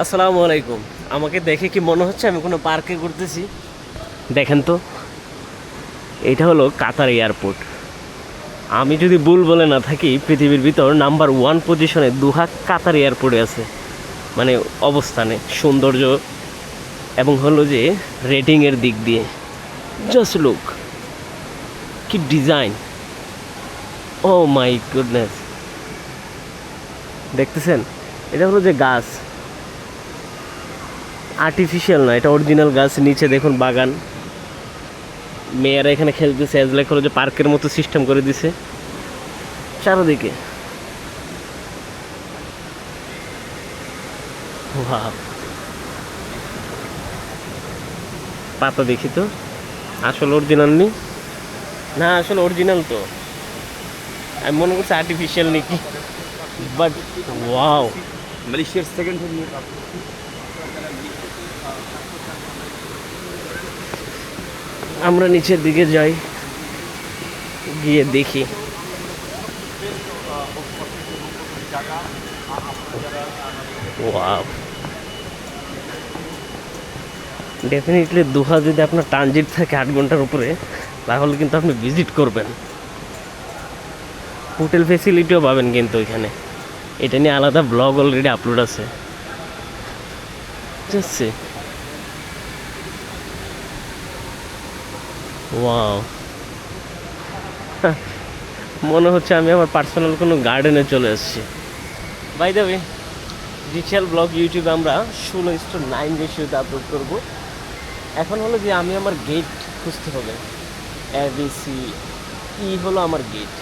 আসসালামু আলাইকুম। আমাকে দেখে কি মনে হচ্ছে আমি কোনো পার্কে ঘুরতেছি? দেখেন তো, এটা হলো কাতার এয়ারপোর্ট। আমি যদি ভুল বলে না থাকি, পৃথিবীর ভিতর নাম্বার 1 পজিশনে দোহা কাতার এয়ারপোর্টে আছে। মানে অবস্থানে, সৌন্দর্য এবং হলো যে রেটিংয়ের দিক দিয়ে। জাস্ট লুক, কি ডিজাইন! Oh my goodness! দেখতেছেন, এটা হলো যে গাছ, আর্টিফিশিয়াল না, এটা অরিজিনাল গাছ। নিচে দেখুন বাগান, মেয়েরা এখানে খেলতেছে। অ্যাজ লাইক হলো যে পার্কের মতো সিস্টেম করে দিছে চারদিকে। ওয়াও! পাতা দেখি তো, আসলে অরিজিনাল নি? না, আসলে অরিজিনাল তো। আমি মনে করছি আর্টিফিশিয়াল নাকি, but wow! Malaysia second home. আমরা নিচের দিকে যাই, গিয়ে দেখি। ওয়াও! ডেফিনেটলি দোহা যদি আপনার ট্রানজিট থাকে 8 ঘন্টার উপরে, তাহলে কিন্তু আপনি ভিজিট করবেন। হোটেল ফেসিলিটিও পাবেন কিন্তু এখানে। এটা নিয়ে আলাদা ব্লগ অলরেডি আপলোড আছে। যাচ্ছে, ওয়াও! মনে হচ্ছে আমি আমার পার্সোনাল কোনো গার্ডেনে চলে এসেছি। By the way, digital blog ইউটিউবে আমরা 16:9 রেশিওতে আপলোড করব। এখন হলো যে আমি আমার গেট খুঁজতে হবে। এবিসি ই হলো আমার গেট।